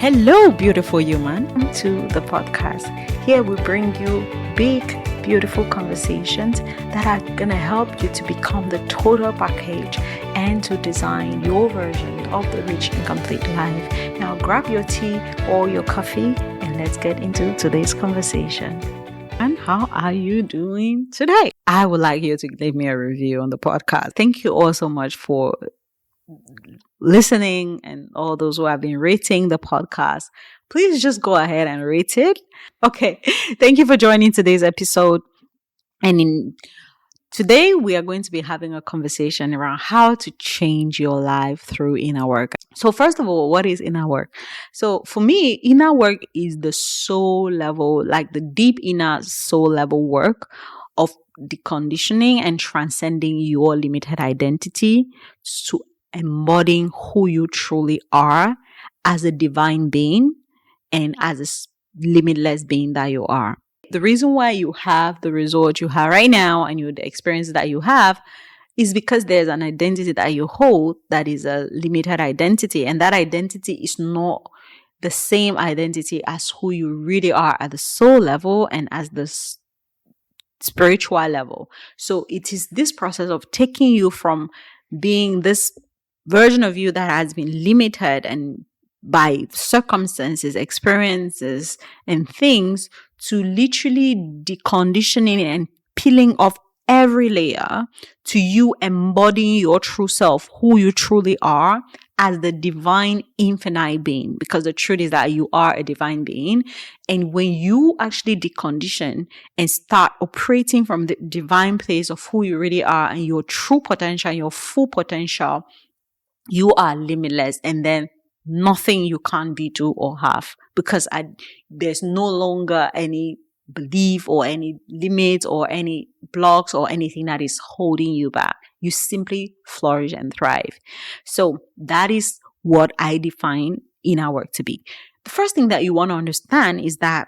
Hello, beautiful human, to the podcast. Here we bring you big, beautiful conversations that are going to help you to become the total package and to design your version of the rich and complete life. Now grab your tea or your coffee and let's get into today's conversation. And how are you doing today? I would like you to leave me a review on the podcast. Thank you all so much for listening and all those who have been rating the podcast. Please just go ahead and rate it. Okay. Thank you for joining today's episode. And today we are going to be having a conversation around how to change your life through inner work. So first of all, what is inner work? So for me, inner work is the soul level, like the deep inner soul level work of deconditioning and transcending your limited identity to embodying who you truly are as a divine being and as a limitless being that you are. The reason why you have the result you have right now and the experience that you have is because there's an identity that you hold that is a limited identity, and that identity is not the same identity as who you really are at the soul level and as the spiritual level. So it is this process of taking you from being this version of you that has been limited and by circumstances, experiences, and things to literally deconditioning and peeling off every layer to you embodying your true self, who you truly are as the divine infinite being. Because the truth is that you are a divine being. And when you actually decondition and start operating from the divine place of who you really are and your true potential, your full potential, you are limitless, and then nothing you can't be, do, or have, because there's no longer any belief or any limits or any blocks or anything that is holding you back. You simply flourish and thrive. So that is what I define inner work to be. The first thing that you want to understand is that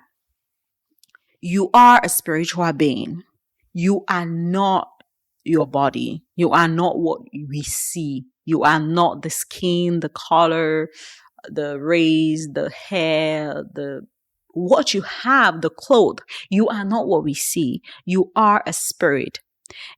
you are a spiritual being. You are not your body. You are not what we see. You are not the skin, the color, the race, the hair, what you have, the clothes. You are not what we see. You are a spirit.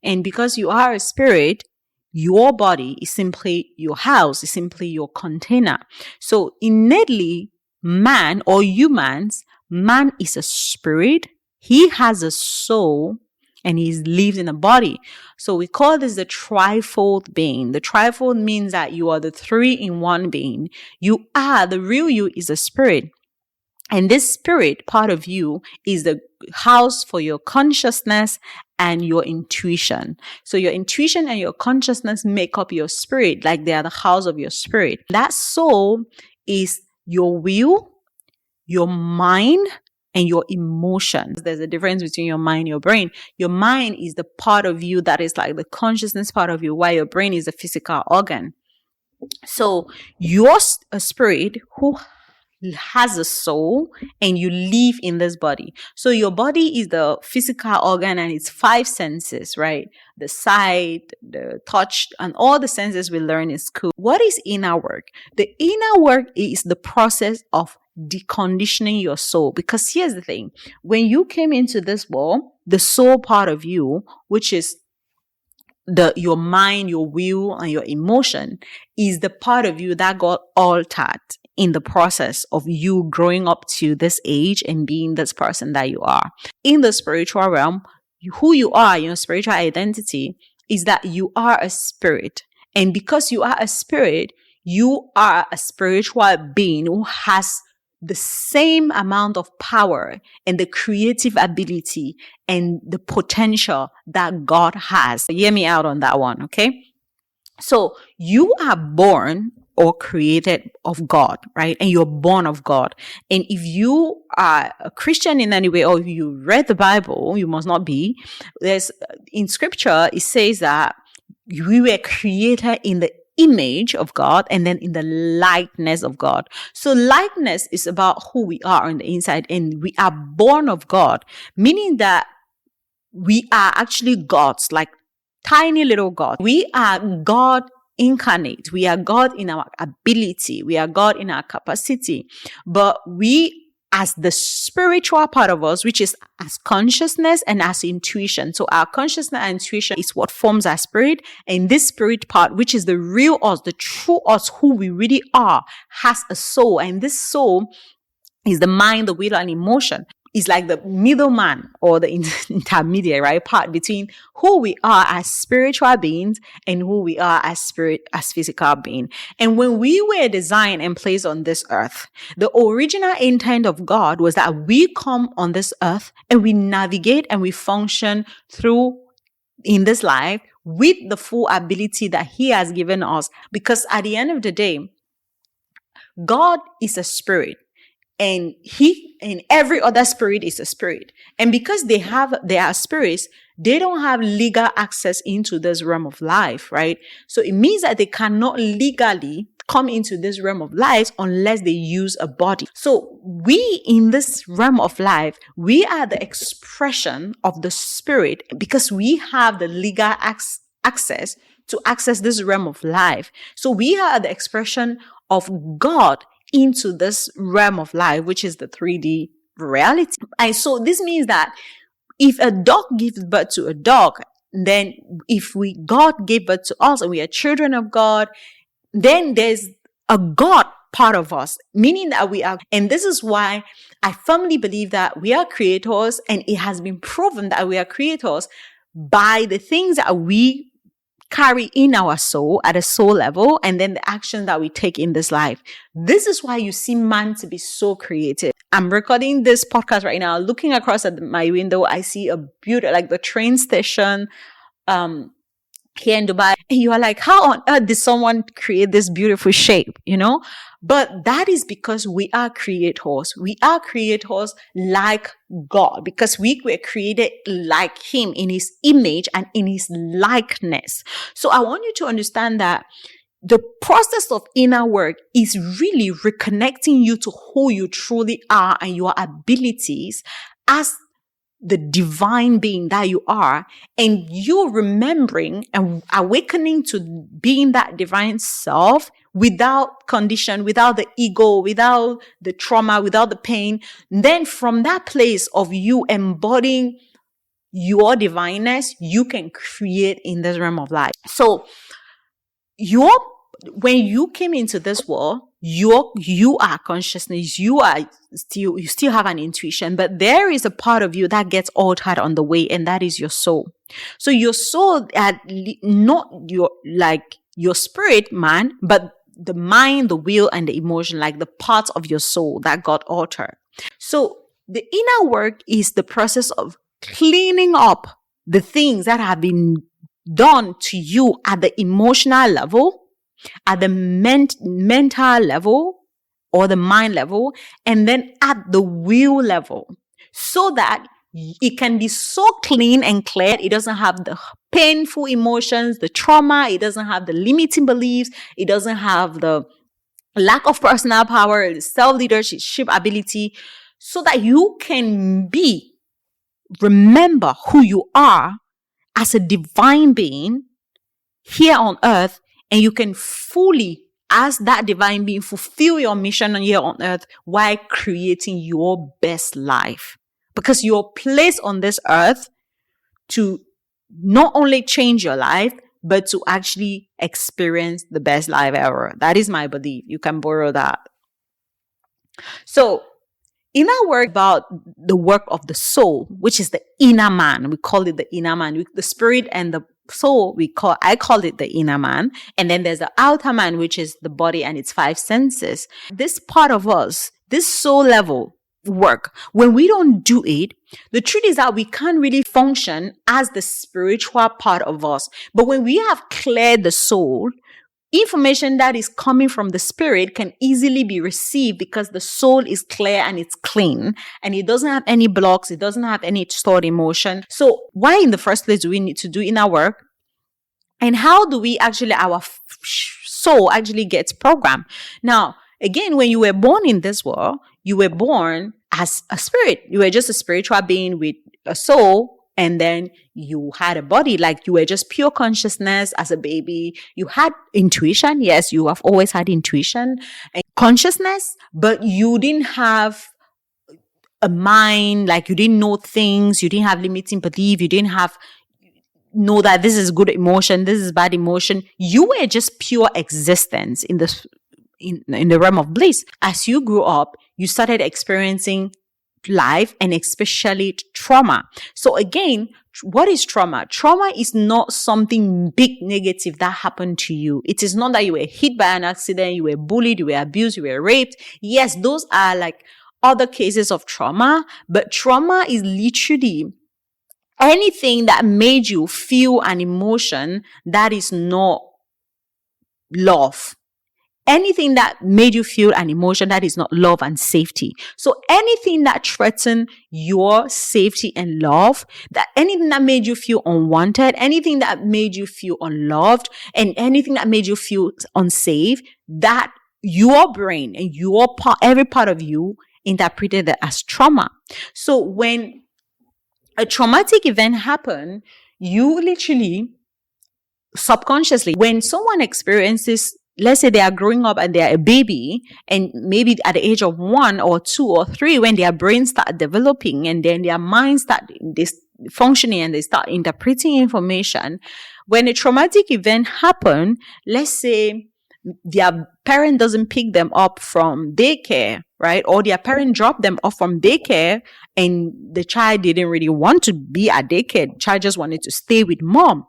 And because you are a spirit, your body is simply your house, is simply your container. So innately, man or humans, man is a spirit. He has a soul. And he lives in a body. So we call this the trifold being. The trifold means that you are the three in one being. You are, the real you is a spirit. And this spirit part of you is the house for your consciousness and your intuition. So your intuition and your consciousness make up your spirit, like they are the house of your spirit. That soul is your will, your mind, and your emotions. There's a difference between your mind and your brain. Your mind is the part of you that is like the consciousness part of you, while your brain is a physical organ. So you're a spirit who has a soul and you live in this body. So your body is the physical organ and it's 5 senses, right? The sight, the touch, and all the senses we learn in school. What is inner work? The inner work is the process of deconditioning your soul. Because here's the thing. When you came into this world, the soul part of you, which is your mind, your will, and your emotion, is the part of you that got altered in the process of you growing up to this age and being this person that you are. In the spiritual realm, who you are, your spiritual identity, is that you are a spirit. And because you are a spirit, you are a spiritual being who has the same amount of power and the creative ability and the potential that God has. Hear me out on that one, okay? So you are born or created of God, right? And you're born of God. And if you are a Christian in any way, or if you read the Bible, you must not be. In scripture, it says that we were created in the image of God and then in the likeness of God. So likeness is about who we are on the inside, and we are born of God, meaning that we are actually gods, like tiny little gods. We are God incarnate. We are God in our ability. We are God in our capacity. But we, as the spiritual part of us, which is as consciousness and as intuition. So our consciousness and intuition is what forms our spirit. And this spirit part, which is the real us, the true us, who we really are, has a soul. And this soul is the mind, the will, and emotion. Is like the middleman or the intermediate, right, part between who we are as spiritual beings and who we are as physical being. And when we were designed and placed on this earth, the original intent of God was that we come on this earth and we navigate and we function through in this life with the full ability that He has given us. Because at the end of the day, God is a spirit. And He and every other spirit is a spirit. And because they are spirits, they don't have legal access into this realm of life, right? So it means that they cannot legally come into this realm of life unless they use a body. So we in this realm of life, we are the expression of the spirit because we have the legal access to access this realm of life. So we are the expression of God into this realm of life, which is the 3D reality. And so this means that if a dog gives birth to a dog, then if God gave birth to us and we are children of God, then there's a God part of us, meaning that we are. And this is why I firmly believe that we are creators, and it has been proven that we are creators by the things that we carry in our soul at a soul level, and then the action that we take in this life. This is why you see man to be so creative. I'm recording this podcast right now. Looking across at my window, I see a beautiful, like the train station here in Dubai. And you are like, how on earth did someone create this beautiful shape, you know? But that is because we are creators. We are creators like God, because we were created like Him in His image and in His likeness. So I want you to understand that the process of inner work is really reconnecting you to who you truly are and your abilities as the divine being that you are, and you remembering and awakening to being that divine self without condition, without the ego, without the trauma, without the pain. Then from that place of you embodying your divineness, you can create in this realm of life. So when you came into this world, you are consciousness, you still have an intuition, but there is a part of you that gets altered on the way, and that is your soul. So your soul, not your spirit man, but the mind, the will, and the emotion, like the parts of your soul that got altered. So the inner work is the process of cleaning up the things that have been done to you at the emotional level, at the mental level or the mind level, and then at the will level, so that it can be so clean and clear. It doesn't have the painful emotions, the trauma. It doesn't have the limiting beliefs. It doesn't have the lack of personal power, the self-leadership ability, so that you can remember who you are as a divine being here on earth. And you can fully, as that divine being, fulfill your mission here on earth while creating your best life. Because you're placed on this earth to not only change your life, but to actually experience the best life ever. That is my belief. You can borrow that. So, in our work about the work of the soul, which is the inner man, we call it the inner man. The spirit and the soul, I call it the inner man. And then there's the outer man, which is the body and its 5 senses. This part of us, this soul level work, when we don't do it, the truth is that we can't really function as the spiritual part of us. But when we have cleared the soul, information that is coming from the spirit can easily be received because the soul is clear and it's clean and it doesn't have any blocks. It doesn't have any stored emotion. So why in the first place do we need to do inner work? And how do we actually, our soul actually gets programmed? Now, again, when you were born in this world, you were born as a spirit. You were just a spiritual being with a soul and then you had a body, like you were just pure consciousness as a baby. You had intuition. Yes, you have always had intuition and consciousness, but you didn't have a mind, like you didn't know things, you didn't have limiting belief, you didn't know that this is good emotion, this is bad emotion. You were just pure existence in the realm of bliss. As you grew up, you started experiencing life and especially trauma. So again, what is trauma? Trauma is not something big negative that happened to you. It is not that you were hit by an accident, you were bullied, you were abused, you were raped. Yes, those are like other cases of trauma, but trauma is literally anything that made you feel an emotion that is not love. Anything that made you feel an emotion that is not love and safety. So anything that threatened your safety and love, that anything that made you feel unwanted, anything that made you feel unloved, and anything that made you feel unsafe, that your brain and every part of you interpreted that as trauma. So when a traumatic event happened, you literally subconsciously, when someone experiences, let's say they are growing up and they are a baby, and maybe at the age of 1 or 2 or 3, when their brains start developing and then their minds start functioning and they start interpreting information, when a traumatic event happens, let's say their parent doesn't pick them up from daycare, right? Or their parent dropped them off from daycare and the child didn't really want to be at daycare. The child just wanted to stay with mom.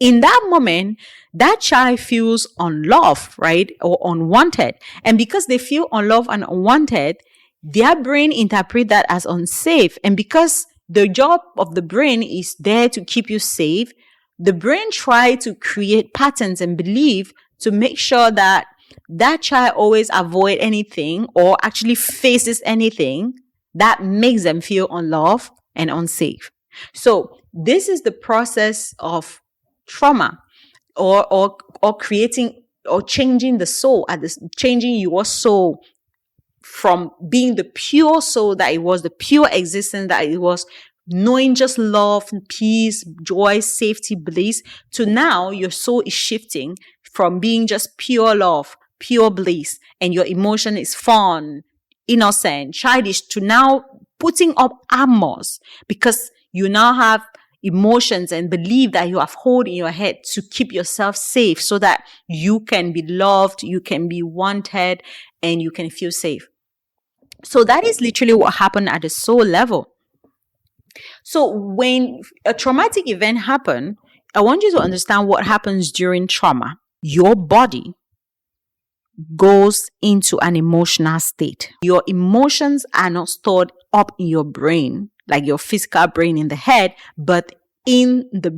In that moment, that child feels unloved, right? Or unwanted. And because they feel unloved and unwanted, their brain interprets that as unsafe. And because the job of the brain is there to keep you safe, the brain tries to create patterns and belief to make sure that that child always avoid anything or actually faces anything that makes them feel unloved and unsafe. So this is the process of trauma or creating or changing the soul, changing your soul from being the pure soul that it was, the pure existence that it was, knowing just love, peace, joy, safety, bliss, to now your soul is shifting from being just pure love, pure bliss, and your emotion is fun, innocent, childish, to now putting up armors because you now have emotions and belief that you have hold in your head to keep yourself safe so that you can be loved, you can be wanted, and you can feel safe. So that is literally what happened at the soul level. So when a traumatic event happens, I want you to understand what happens during trauma. Your body goes into an emotional state. Your emotions are not stored up in your brain, like your physical brain in the head, but in the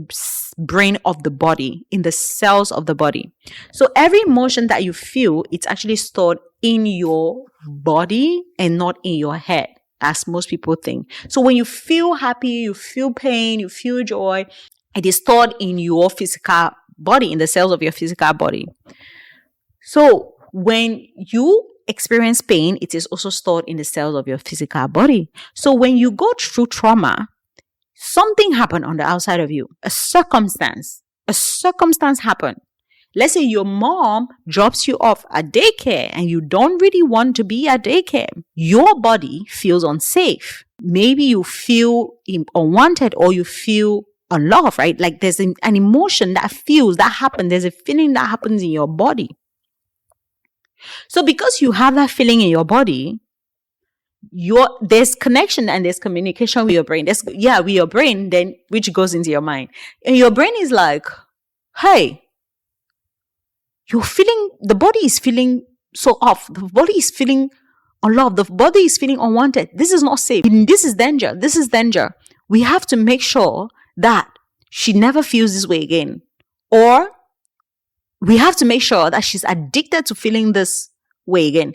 brain of the body, in the cells of the body. So every emotion that you feel, it's actually stored in your body and not in your head, as most people think. So when you feel happy, you feel pain, you feel joy, it is stored in your physical body, in the cells of your physical body. So when you experience pain, it is also stored in the cells of your physical body. So when you go through trauma, something happened on the outside of you, a circumstance happened. Let's say your mom drops you off at daycare and you don't really want to be at daycare. Your body feels unsafe. Maybe you feel unwanted or you feel unloved, right? Like there's an emotion that happens. There's a feeling that happens in your body. So because you have that feeling in your body, there's connection and there's communication with your brain. With your brain, then which goes into your mind. And your brain is like, hey, the body is feeling so off. The body is feeling unloved. The body is feeling unwanted. This is not safe. This is danger. This is danger. We have to make sure that she never feels this way again. Or we have to make sure that she's addicted to feeling this way again.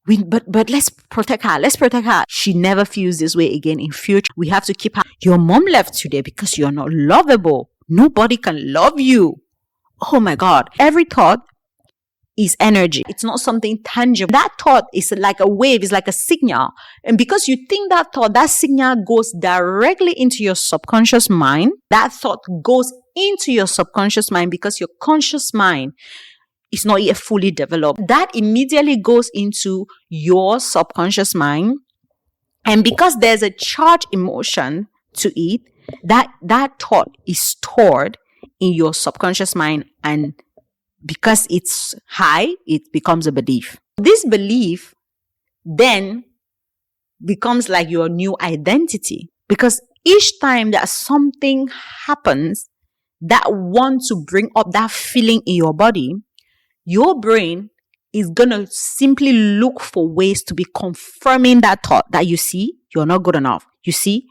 But let's protect her. Let's protect her. She never feels this way again in future. We have to keep her. Your mom left today because you're not lovable. Nobody can love you. Oh my God. Every thought is energy. It's not something tangible. That thought is like a wave, it's like a signal. And because you think that thought, that signal goes directly into your subconscious mind. That thought goes into your subconscious mind because your conscious mind is not yet fully developed. That immediately goes into your subconscious mind. And because there's a charged emotion to it, that thought is stored in your subconscious mind, and because it's high, it becomes a belief. This belief then becomes like your new identity, because each time that something happens that wants to bring up that feeling in your body, your brain is going to simply look for ways to be confirming that thought that you see, you're not good enough. You see,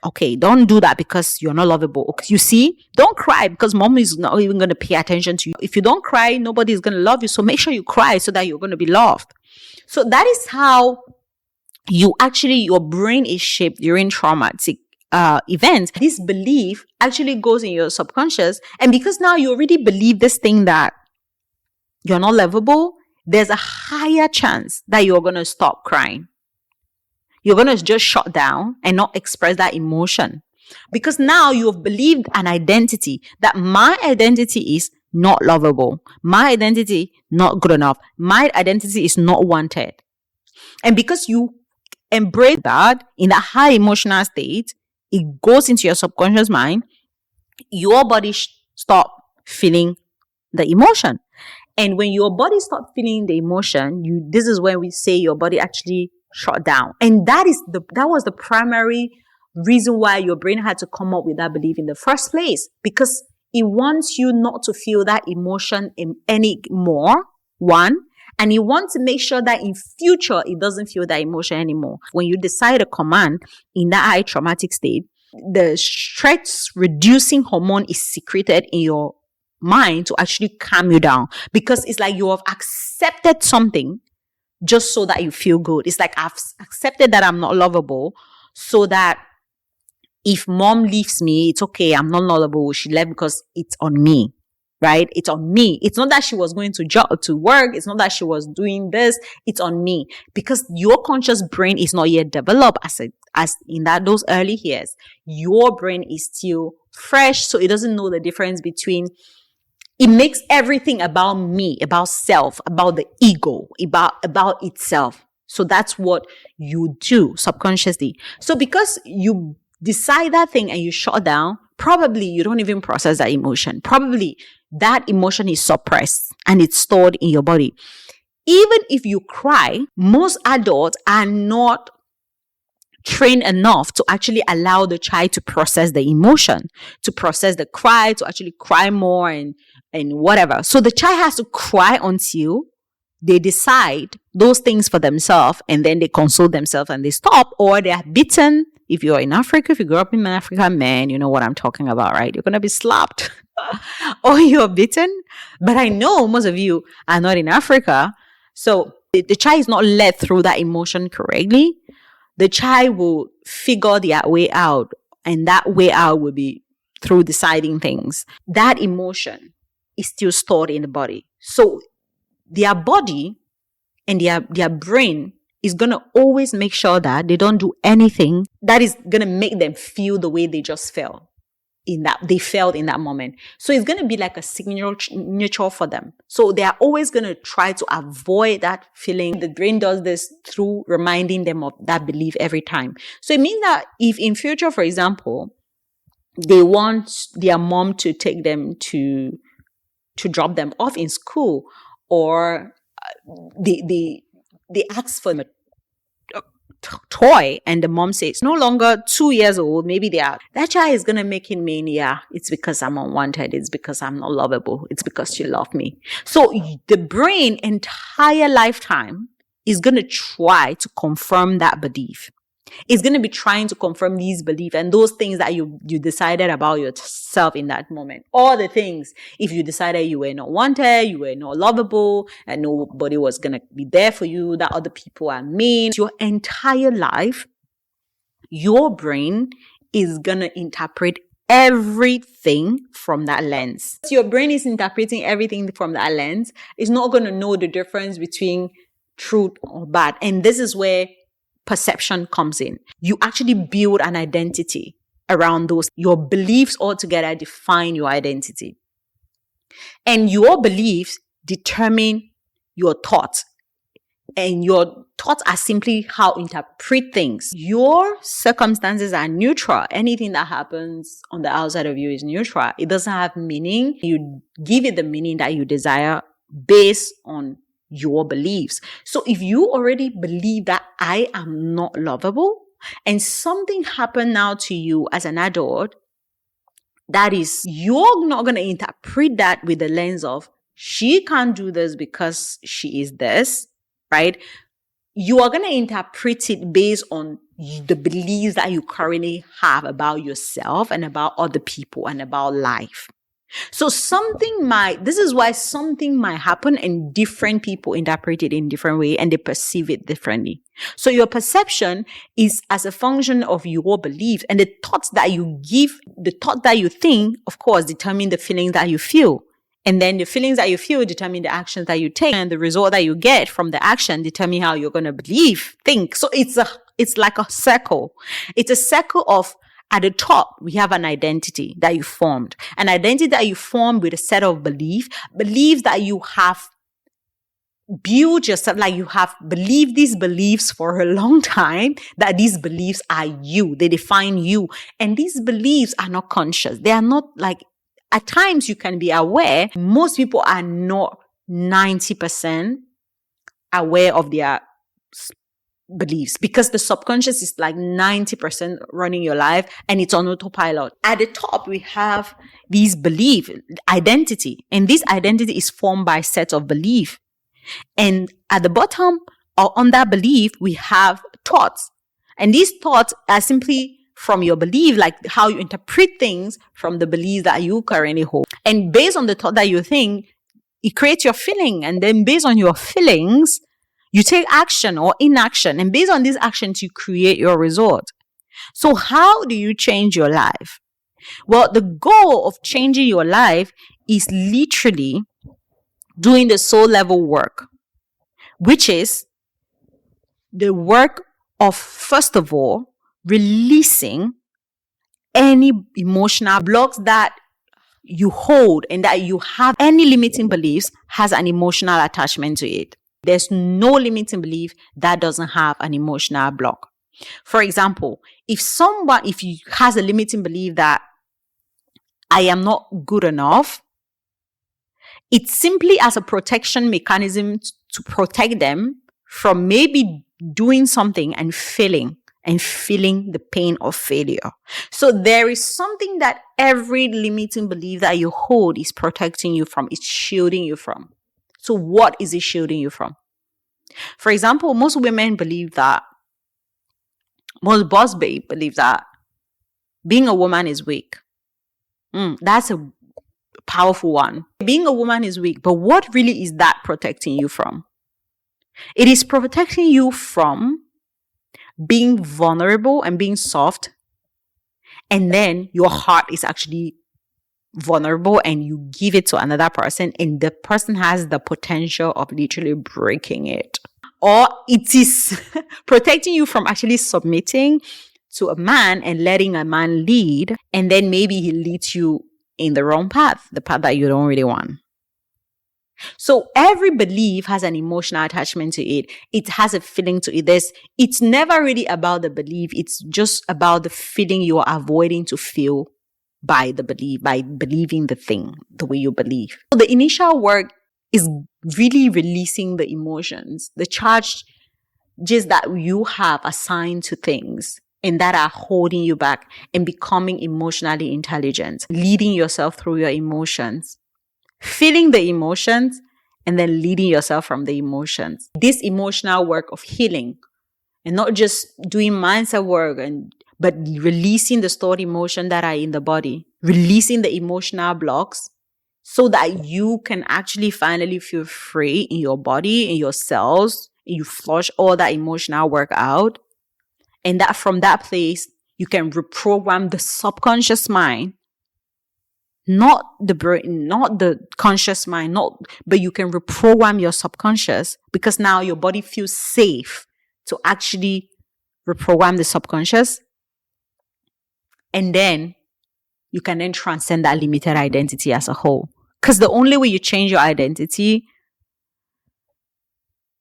okay, don't do that because you're not lovable. You see, don't cry because mom is not even going to pay attention to you. If you don't cry, nobody is going to love you. So make sure you cry so that you're going to be loved. So that is how your brain is shaped during traumatic events. This belief actually goes in your subconscious. And because now you already believe this thing that you're not lovable, there's a higher chance that you're going to stop crying. You're going to just shut down and not express that emotion. Because now you've believed an identity that my identity is not lovable. My identity not good enough. My identity is not wanted. And because you embrace that in that high emotional state, it goes into your subconscious mind, your body stop feeling the emotion. And when your body stops feeling the emotion, this is when we say your body actually shut down. And that was the primary reason why your brain had to come up with that belief in the first place, because it wants you not to feel that emotion anymore, one, and it wants to make sure that in future it doesn't feel that emotion anymore. When you decide a command in that high traumatic state, the stress reducing hormone is secreted in your mind to actually calm you down, because it's like you have accepted something just so that you feel good. It's like I've accepted that I'm not lovable, so that if mom leaves me, it's okay. I'm not lovable. She left because it's on me, right? It's on me. It's not that she was going to work. It's not that she was doing this. It's on me, because your conscious brain is not yet developed as in those early years. Your brain is still fresh, so it doesn't know the difference between. It makes everything about me, about self, about the ego, about itself. So that's what you do subconsciously. So because you decide that thing and you shut down, probably you don't even process that emotion. Probably that emotion is suppressed and it's stored in your body. Even if you cry, most adults are not trained enough to actually allow the child to process the emotion, to process the cry, to actually cry more and whatever. So the child has to cry until they decide those things for themselves, and then they console themselves and they stop, or they are beaten. If you're in Africa, if you grew up in Africa, man, you know what I'm talking about, right? You're going to be slapped or you're beaten. But I know most of you are not in Africa. So the child is not led through that emotion correctly. The child will figure their way out, and that way out will be through deciding things. That emotion is still stored in the body. So their body and their brain is going to always make sure that they don't do anything that is going to make them feel the way they just felt in that moment. So it's going to be like a signature for them. So they are always going to try to avoid that feeling. The brain does this through reminding them of that belief every time. So it means that if in future, for example, they want their mom to take them to drop them off in school, or they ask for a toy and the mom says no longer 2 years old, maybe that child is going to make it mean, yeah, it's because I'm unwanted, it's because I'm not lovable, it's because you love me. So the brain entire lifetime is going to try to confirm that belief. It's going to be trying to confirm these beliefs and those things that you decided about yourself in that moment. All the things, if you decided you were not wanted, you were not lovable, and nobody was going to be there for you, that other people are mean. Your entire life, your brain is going to interpret everything from that lens. Your brain is interpreting everything from that lens. It's not going to know the difference between truth or bad. And this is where perception comes in. You actually build an identity around those. Your beliefs altogether define your identity. And your beliefs determine your thoughts. And your thoughts are simply how you interpret things. Your circumstances are neutral. Anything that happens on the outside of you is neutral. It doesn't have meaning. You give it the meaning that you desire based on your beliefs. So if you already believe that I am not lovable and something happened now to you as an adult, that is, you're not going to interpret that with the lens of she can't do this because she is this. Right? You are going to interpret it based on the beliefs that you currently have about yourself and about other people and about life. So this is why something might happen and different people interpret it in different way and they perceive it differently. So your perception is as a function of your belief, and the thoughts that you give, the thought that you think, of course, determine the feelings that you feel. And then the feelings that you feel determine the actions that you take, and the result that you get from the action determine how you're going to think. So it's like a circle. It's a circle of, at the top, we have an identity that you formed. An identity that you formed with a set of beliefs that you have built yourself, like you have believed these beliefs for a long time, that these beliefs are you. They define you. And these beliefs are not conscious. They are not like, at times you can be aware. Most people are not 90% aware of their beliefs because the subconscious is like 90% running your life and it's on autopilot. At the top, we have these belief, identity, and this identity is formed by sets of belief. And at the bottom or on that belief, we have thoughts. And these thoughts are simply from your belief, like how you interpret things from the beliefs that you currently hold. And based on the thought that you think, it creates your feeling. And then based on your feelings, you take action or inaction. And based on these actions, you create your result. So how do you change your life? Well, the goal of changing your life is literally doing the soul level work, which is the work of, first of all, releasing any emotional blocks that you hold and that you have. Any limiting beliefs has an emotional attachment to it. There's no limiting belief that doesn't have an emotional block. For example, if you has a limiting belief that I am not good enough, it's simply as a protection mechanism to protect them from maybe doing something and failing and feeling the pain of failure. So there is something that every limiting belief that you hold is protecting you from, it's shielding you from. So what is it shielding you from? For example, most boss babe believe that being a woman is weak. That's a powerful one. Being a woman is weak, but what really is that protecting you from? It is protecting you from being vulnerable and being soft, and then your heart is actually vulnerable and you give it to another person and the person has the potential of literally breaking it. Or it is protecting you from actually submitting to a man and letting a man lead, and then maybe he leads you in the wrong path, the path that you don't really want. So every belief has an emotional attachment to it. It has a feeling to it. It's never really about the belief. It's just about the feeling you are avoiding to feel by believing the thing the way you believe. So the initial work is really releasing the emotions, the charges that you have assigned to things and that are holding you back, and becoming emotionally intelligent, leading yourself through your emotions, feeling the emotions, and then leading yourself from the emotions. This emotional work of healing, and not just doing mindset work, but releasing the stored emotion that are in the body, releasing the emotional blocks so that you can actually finally feel free in your body, in your cells, and you flush all that emotional work out. And that from that place, you can reprogram the subconscious mind not the brain, not the conscious mind, but you can reprogram your subconscious, because now your body feels safe to actually reprogram the subconscious. And then you can then transcend that limited identity as a whole. Because the only way you change your identity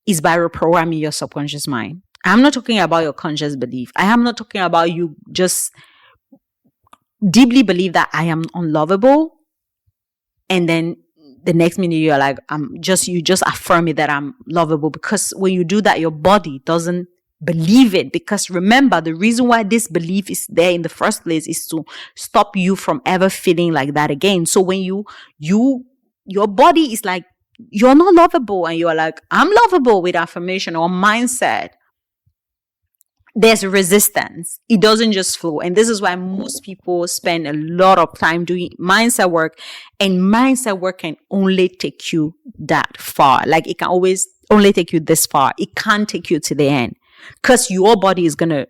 is by reprogramming your subconscious mind. I'm not talking about your conscious belief. I am not talking about you just deeply believe that I am unlovable, and then the next minute you're like, you just affirm me that I'm lovable. Because when you do that, your body doesn't believe it. Because remember, the reason why this belief is there in the first place is to stop you from ever feeling like that again. So when your body is like, you're not lovable, and you're like, I'm lovable with affirmation or mindset, there's resistance. It doesn't just flow. And this is why most people spend a lot of time doing mindset work, and mindset work can only take you that far. Like, it can always only take you this far. It can't take you to the end, because your body is going to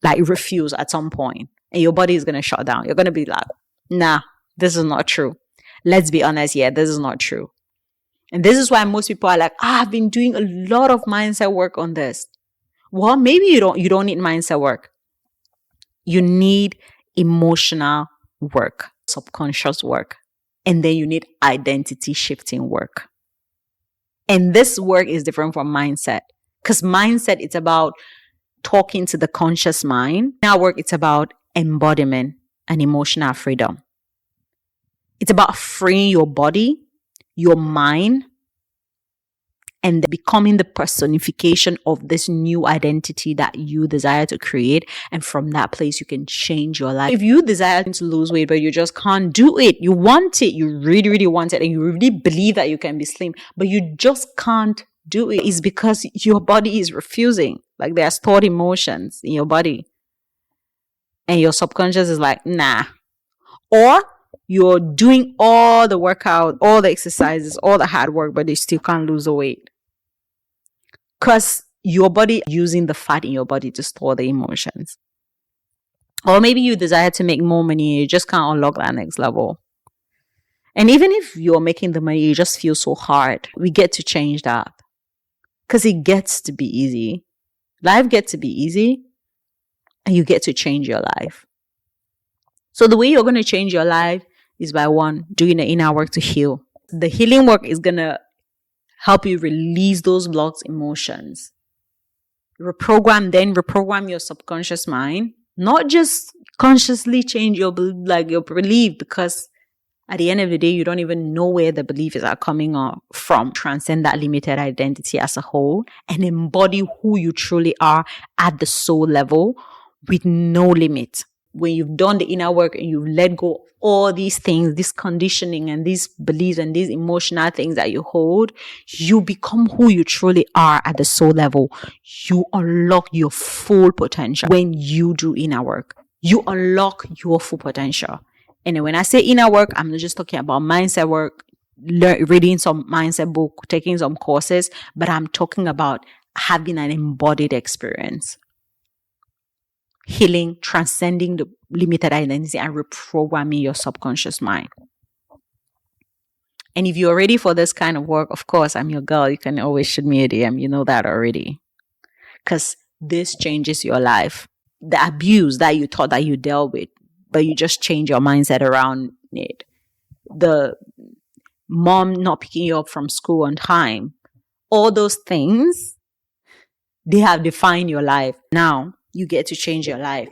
like refuse at some point, and your body is going to shut down. You're going to be like, nah, this is not true. Let's be honest. Yeah, this is not true. And this is why most people are like, I've been doing a lot of mindset work on this. Well, maybe you don't need mindset work. You need emotional work, subconscious work, and then you need identity shifting work. And this work is different from mindset, because mindset, it's about talking to the conscious mind. Now work, it's about embodiment and emotional freedom. It's about freeing your body, your mind, and becoming the personification of this new identity that you desire to create. And from that place, you can change your life. If you desire to lose weight, but you just can't do it, you want it, you really, really want it, and you really believe that you can be slim, but you just can't do it, is because your body is refusing. Like, there are stored emotions in your body, and your subconscious is like, nah. Or you're doing all the workout, all the exercises, all the hard work, but you still can't lose the weight. Because your body using the fat in your body to store the emotions. Or maybe you desire to make more money, you just can't unlock that next level. And even if you're making the money, you just feel so hard. We get to change that. Because it gets to be easy. Life gets to be easy, and you get to change your life. So the way you're going to change your life is by, one, doing the inner work to heal. The healing work is going to help you release those blocked emotions. Reprogram your subconscious mind. Not just consciously change your belief, because at the end of the day, you don't even know where the beliefs are coming from. Transcend that limited identity as a whole and embody who you truly are at the soul level with no limit. When you've done the inner work and you've let go of all these things, this conditioning and these beliefs and these emotional things that you hold, you become who you truly are at the soul level. You unlock your full potential when you do inner work. You unlock your full potential. And when I say inner work, I'm not just talking about mindset work, reading some mindset book, taking some courses, but I'm talking about having an embodied experience. Healing, transcending the limited identity, and reprogramming your subconscious mind. And if you're ready for this kind of work, of course, I'm your girl. You can always shoot me a DM. You know that already. Because this changes your life. The abuse that you thought that you dealt with, but you just change your mindset around it. The mom not picking you up from school on time. All those things, they have defined your life. Now, you get to change your life.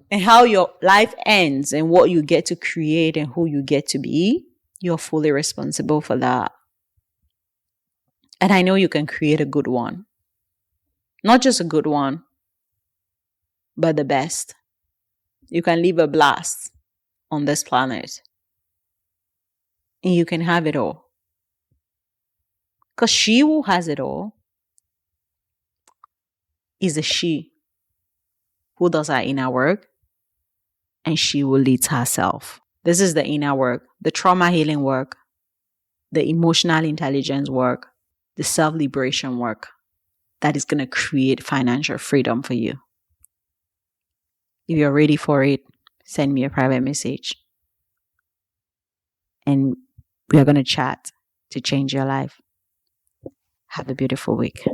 And how your life ends and what you get to create and who you get to be, you're fully responsible for that. And I know you can create a good one. Not just a good one, but the best. You can leave a blast on this planet. And you can have it all. Because she who has it all is a she who does her inner work, and she will lead herself. This is the inner work, the trauma healing work, the emotional intelligence work, the self-liberation work that is going to create financial freedom for you. If you're ready for it, send me a private message. and we are going to chat to change your life. Have a beautiful week.